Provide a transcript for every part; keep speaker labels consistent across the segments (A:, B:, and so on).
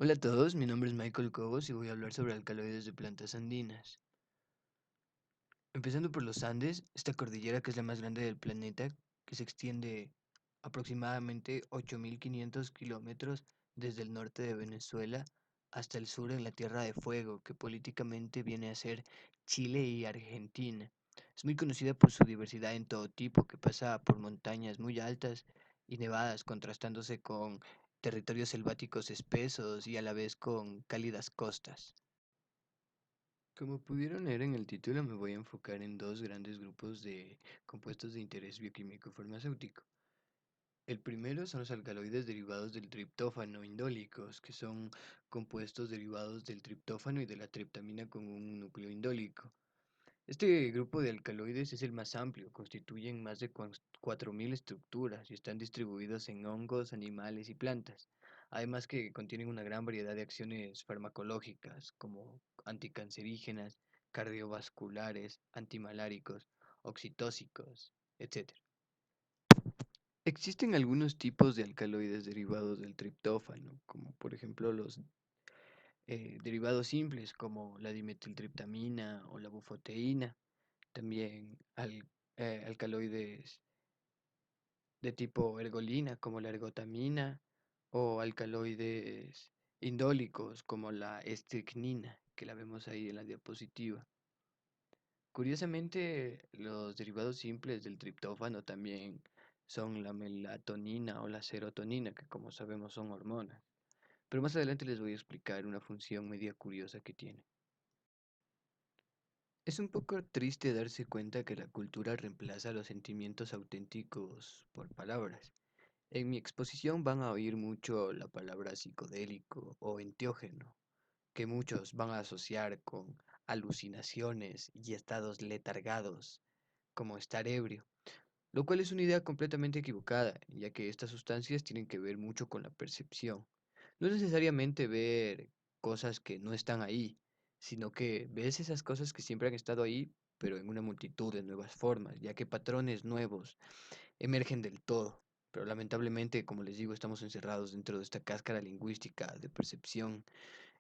A: Hola a todos, mi nombre es Michael Cobos y voy a hablar sobre alcaloides de plantas andinas. Empezando por los Andes, esta cordillera que es la más grande del planeta, que se extiende aproximadamente 8.500 kilómetros desde el norte de Venezuela hasta el sur en la Tierra de Fuego, que políticamente viene a ser Chile y Argentina. Es muy conocida por su diversidad en todo tipo, que pasa por montañas muy altas y nevadas, contrastándose con territorios selváticos espesos y a la vez con cálidas costas. Como pudieron leer en el título, me voy a enfocar en dos grandes grupos de compuestos de interés bioquímico farmacéutico. El primero son los alcaloides derivados del triptófano indólicos, que son compuestos derivados del triptófano y de la triptamina con un núcleo indólico. Este grupo de alcaloides es el más amplio, constituyen más de 4.000 estructuras y están distribuidos en hongos, animales y plantas. Además que contienen una gran variedad de acciones farmacológicas como anticancerígenas, cardiovasculares, antimaláricos, oxitóxicos, etc. Existen algunos tipos de alcaloides derivados del triptófano, como por ejemplo los derivados simples como la dimetiltriptamina o la bufoteína. También alcaloides de tipo ergolina, como la ergotamina, o alcaloides indólicos, como la estricnina, que la vemos ahí en la diapositiva. Curiosamente, los derivados simples del triptófano también son la melatonina o la serotonina, que como sabemos son hormonas. Pero más adelante les voy a explicar una función media curiosa que tiene. Es un poco triste darse cuenta que la cultura reemplaza los sentimientos auténticos por palabras. En mi exposición van a oír mucho la palabra psicodélico o enteógeno, que muchos van a asociar con alucinaciones y estados letargados, como estar ebrio, lo cual es una idea completamente equivocada, ya que estas sustancias tienen que ver mucho con la percepción. No es necesariamente ver cosas que no están ahí, sino que ves esas cosas que siempre han estado ahí, pero en una multitud de nuevas formas, ya que patrones nuevos emergen del todo. Pero lamentablemente, como les digo, estamos encerrados dentro de esta cáscara lingüística de percepción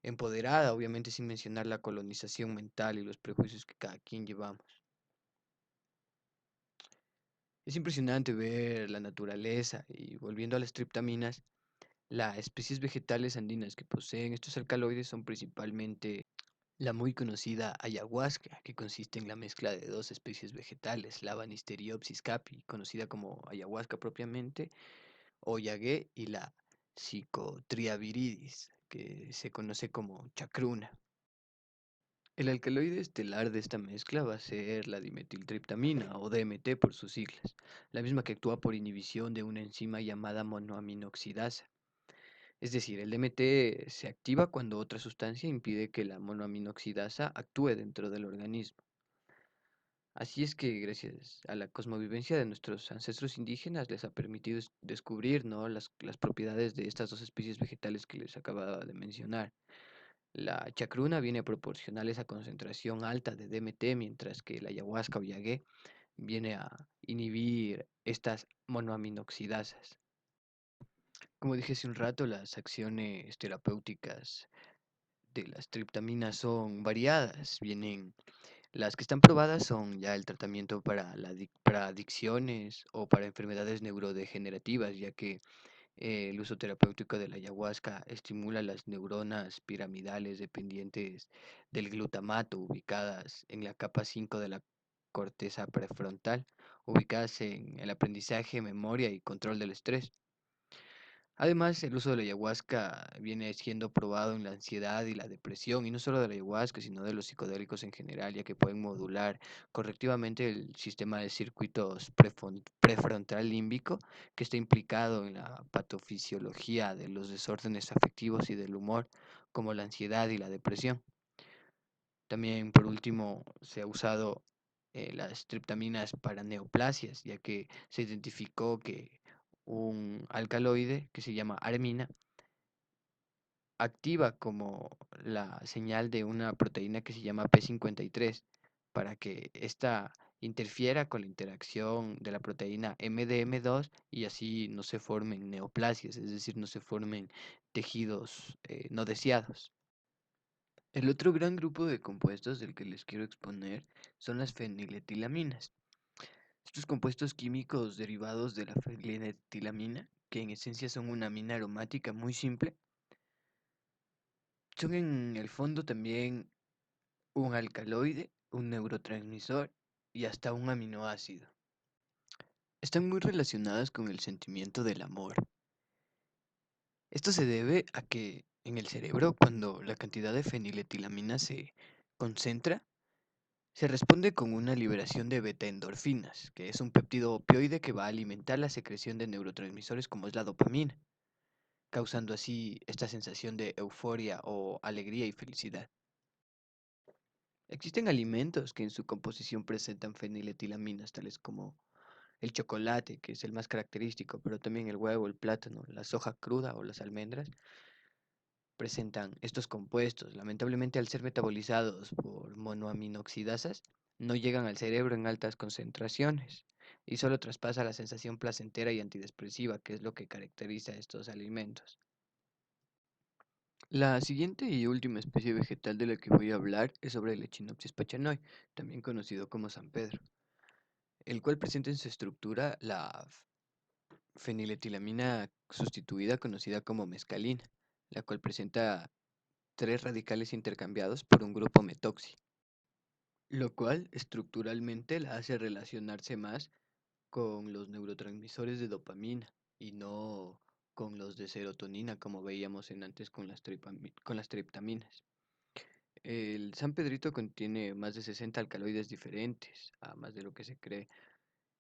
A: empoderada, obviamente sin mencionar la colonización mental y los prejuicios que cada quien llevamos. Es impresionante ver la naturaleza y volviendo a las triptaminas, las especies vegetales andinas que poseen estos alcaloides son principalmente la muy conocida ayahuasca, que consiste en la mezcla de dos especies vegetales, la Banisteriopsis capi, conocida como ayahuasca propiamente, o yagué, y la Psychotriaviridis, que se conoce como chacruna. El alcaloide estelar de esta mezcla va a ser la dimetiltriptamina o DMT por sus siglas, la misma que actúa por inhibición de una enzima llamada monoaminoxidasa. Es decir, el DMT se activa cuando otra sustancia impide que la monoaminoxidasa actúe dentro del organismo. Así es que gracias a la cosmovivencia de nuestros ancestros indígenas les ha permitido descubrir, ¿no?, las propiedades de estas dos especies vegetales que les acababa de mencionar. La chacruna viene a proporcionar esa concentración alta de DMT, mientras que la ayahuasca o yagué viene a inhibir estas monoaminoxidasas. Como dije hace un rato, las acciones terapéuticas de las triptaminas son variadas. Las que están probadas son ya el tratamiento para, para adicciones o para enfermedades neurodegenerativas, ya que el uso terapéutico de la ayahuasca estimula las neuronas piramidales dependientes del glutamato ubicadas en la capa 5 de la corteza prefrontal, ubicadas en el aprendizaje, memoria y control del estrés. Además, el uso de la ayahuasca viene siendo probado en la ansiedad y la depresión, y no solo de la ayahuasca, sino de los psicodélicos en general, ya que pueden modular correctivamente el sistema de circuitos prefrontal límbico, que está implicado en la patofisiología de los desórdenes afectivos y del humor, como la ansiedad y la depresión. También, por último, se ha usado las triptaminas para neoplasias, ya que se identificó que un alcaloide que se llama armina activa como la señal de una proteína que se llama P53 para que esta interfiera con la interacción de la proteína MDM2 y así no se formen neoplasias, es decir, no se formen tejidos no deseados. El otro gran grupo de compuestos del que les quiero exponer son las feniletilaminas. Estos compuestos químicos derivados de la feniletilamina, que en esencia son una amina aromática muy simple, son en el fondo también un alcaloide, un neurotransmisor y hasta un aminoácido. Están muy relacionadas con el sentimiento del amor. Esto se debe a que en el cerebro, cuando la cantidad de feniletilamina se concentra, se responde con una liberación de beta-endorfinas, que es un péptido opioide que va a alimentar la secreción de neurotransmisores como es la dopamina, causando así esta sensación de euforia o alegría y felicidad. Existen alimentos que en su composición presentan feniletilaminas, tales como el chocolate, que es el más característico, pero también el huevo, el plátano, la soja cruda o las almendras presentan estos compuestos. Lamentablemente, al ser metabolizados por monoaminoxidasas, no llegan al cerebro en altas concentraciones y solo traspasa la sensación placentera y antidepresiva, que es lo que caracteriza a estos alimentos. La siguiente y última especie vegetal de la que voy a hablar es sobre el Echinopsis pachanoi, también conocido como San Pedro, el cual presenta en su estructura la feniletilamina sustituida conocida como mescalina, la cual presenta tres radicales intercambiados por un grupo metoxi, lo cual estructuralmente la hace relacionarse más con los neurotransmisores de dopamina y no con los de serotonina como veíamos en antes con con las triptaminas. El San Pedrito contiene más de 60 alcaloides diferentes, a más de lo que se cree.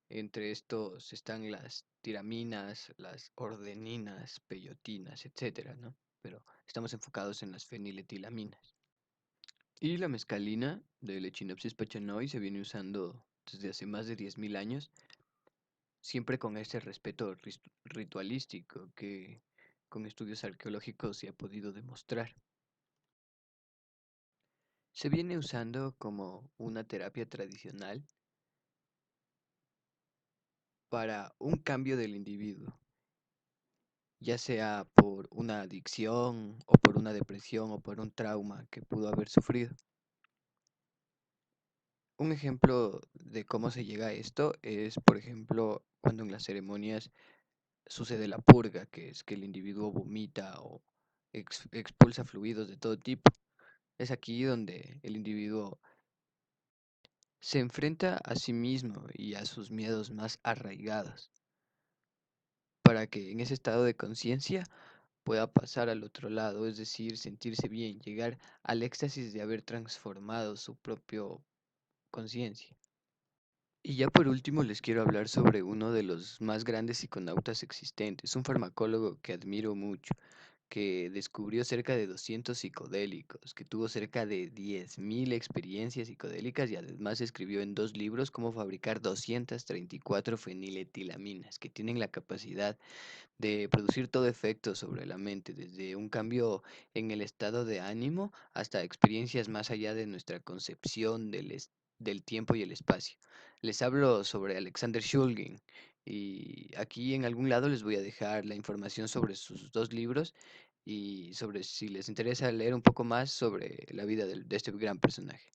A: Entre estos están las tiraminas, las ordeninas, peyotinas, etcétera, ¿no? Pero estamos enfocados en las feniletilaminas. Y la mescalina del Echinopsis pachanoi se viene usando desde hace más de 10.000 años, siempre con ese respeto ritualístico que con estudios arqueológicos se ha podido demostrar. Se viene usando como una terapia tradicional para un cambio del individuo, ya sea por una adicción o por una depresión o por un trauma que pudo haber sufrido. Un ejemplo de cómo se llega a esto es, por ejemplo, cuando en las ceremonias sucede la purga, que es que el individuo vomita o expulsa fluidos de todo tipo. Es aquí donde el individuo se enfrenta a sí mismo y a sus miedos más arraigados, para que en ese estado de conciencia pueda pasar al otro lado, es decir, sentirse bien, llegar al éxtasis de haber transformado su propio conciencia. Y ya por último les quiero hablar sobre uno de los más grandes psiconautas existentes, un farmacólogo que admiro mucho, que descubrió cerca de 200 psicodélicos, que tuvo cerca de 10.000 experiencias psicodélicas y además escribió en dos libros cómo fabricar 234 feniletilaminas, que tienen la capacidad de producir todo efecto sobre la mente, desde un cambio en el estado de ánimo hasta experiencias más allá de nuestra concepción del tiempo y el espacio. Les hablo sobre Alexander Shulgin y aquí en algún lado les voy a dejar la información sobre sus dos libros y sobre si les interesa leer un poco más sobre la vida de este gran personaje.